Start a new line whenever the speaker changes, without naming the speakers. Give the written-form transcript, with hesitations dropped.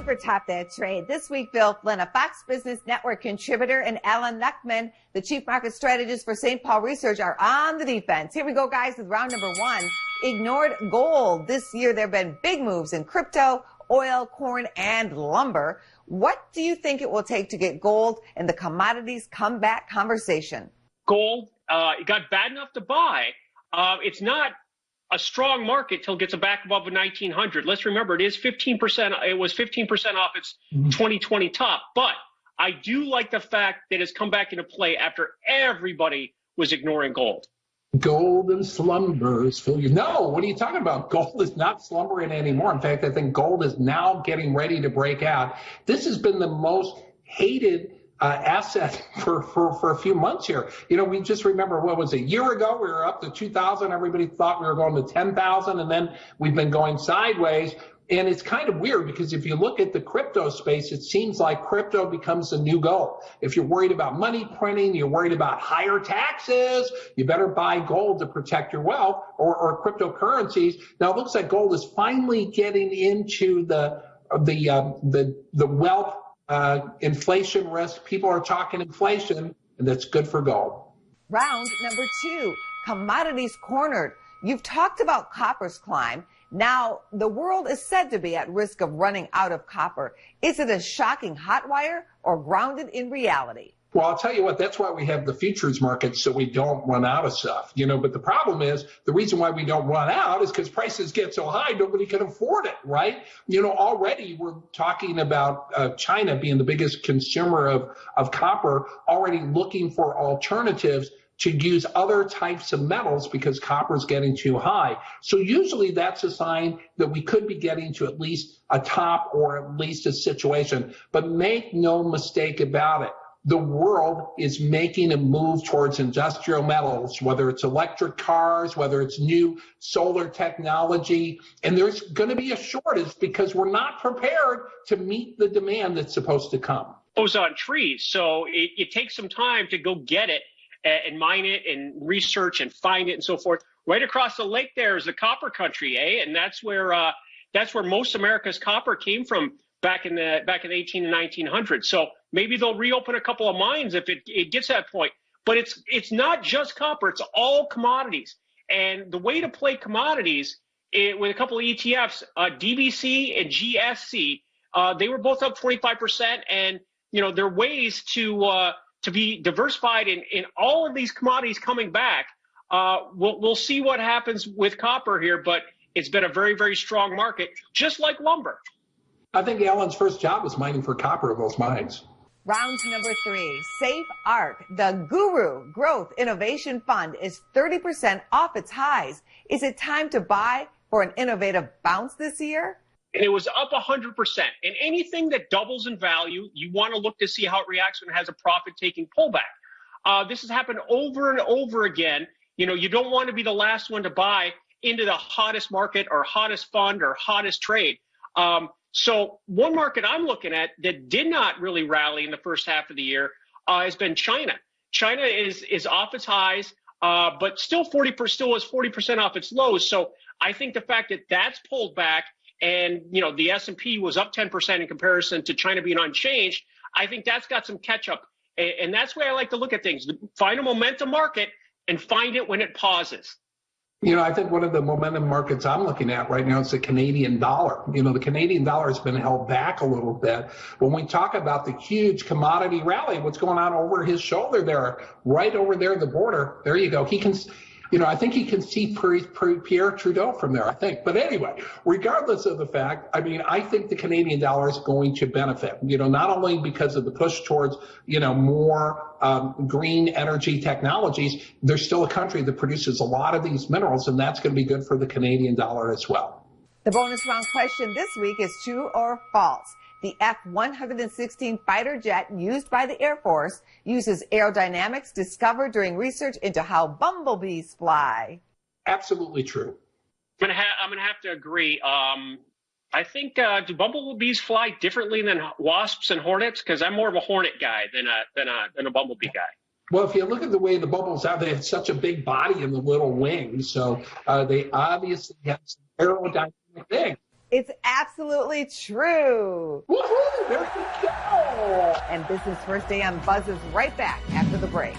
for Top That Trade. This week, Bill Flynn, a Fox Business Network contributor, and Alan Nuckman, the chief market strategist for St. Paul Research, are on the defense. Here we go, guys, with round number one. Ignored gold. This year, there have been big moves in crypto, oil, corn, and lumber. What do you think it will take to get gold and the commodities comeback conversation?
Gold, it got bad enough to buy. It's not a strong market till it gets back above the 1900. Let's remember, it is 15%. It was 15% off its 2020 top. But I do like the fact that it's come back into play after everybody was ignoring gold.
Gold and slumbers, Phil. No, what are you talking about? Gold is not slumbering anymore. In fact, I think gold is now getting ready to break out. This has been the most hated asset for a few months here. You know, we just remember, what was it, a year ago, we were up to 2,000. Everybody thought we were going to 10,000, and then we've been going sideways. And it's kind of weird because if you look at the crypto space, it seems like crypto becomes the new gold. If you're worried about money printing, you're worried about higher taxes, you better buy gold to protect your wealth, or cryptocurrencies. Now it looks like gold is finally getting into the wealth inflation risk. People are talking inflation, and that's good for gold.
Round number two, commodities cornered. You've talked about copper's climb. Now, the world is said to be at risk of running out of copper. Is it a shocking hot wire or grounded in reality?
Well, I'll tell you what, that's why we have the futures market, so we don't run out of stuff. You know, but the problem is, the reason why we don't run out is because prices get so high, nobody can afford it, right? You know, already we're talking about China being the biggest consumer of copper, already looking for alternatives to use other types of metals because copper is getting too high. So usually that's a sign that we could be getting to at least a top or at least a situation. But make no mistake about it, the world is making a move towards industrial metals, whether it's electric cars, whether it's new solar technology, and there's going to be a shortage because we're not prepared to meet the demand that's supposed to come.
Those on trees, so it takes some time to go get it and mine it and research and find it and so forth. Right across the lake there is the copper country, eh? And that's where most America's copper came from back in the 18 and 1900s. So maybe they'll reopen a couple of mines if it gets to that point. But it's not just copper; it's all commodities. And the way to play commodities with a couple of ETFs, DBC and GSC, they were both up 25%. And you know, there are ways to be diversified in all of these commodities coming back. We'll see what happens with copper here, but it's been a very, very strong market, just like lumber.
I think Alan's first job was mining for copper in those mines.
Round number three, Safe Arc, the Guru Growth Innovation Fund, is 30% off its highs. Is it time to buy for an innovative bounce this year?
And it was up 100%. And anything that doubles in value, you want to look to see how it reacts when it has a profit-taking pullback. This has happened over and over again. You know, you don't want to be the last one to buy into the hottest market or hottest fund or hottest trade. So one market I'm looking at that did not really rally in the first half of the year has been China. China is off its highs, but still was 40% off its lows. So I think the fact that that's pulled back, and, you know, the S&P was up 10% in comparison to China being unchanged, I think that's got some catch up. And that's where I like to look at things. Find a momentum market and find it when it pauses.
You know, I think one of the momentum markets I'm looking at right now is the Canadian dollar. You know, the Canadian dollar has been held back a little bit. When we talk about the huge commodity rally, what's going on over his shoulder there, right over there at the border, there you go. He can... You know, I think he can see Pierre Trudeau from there, I think. But anyway, regardless of the fact, I mean, I think the Canadian dollar is going to benefit, you know, not only because of the push towards, you know, more green energy technologies. There's still a country that produces a lot of these minerals, and that's going to be good for the Canadian dollar as well.
The bonus round question this week is true or false. The F-116 fighter jet used by the Air Force uses aerodynamics discovered during research into how bumblebees fly.
Absolutely true.
I'm gonna have to agree. I think do bumblebees fly differently than wasps and hornets? Because I'm more of a hornet guy than a bumblebee guy.
Well, if you look at the way the bubbles are, they have such a big body and the little wings, so they obviously have some aerodynamic thing.
It's absolutely true.
Woohoo! There you go.
And Business First AM buzzes right back after the break.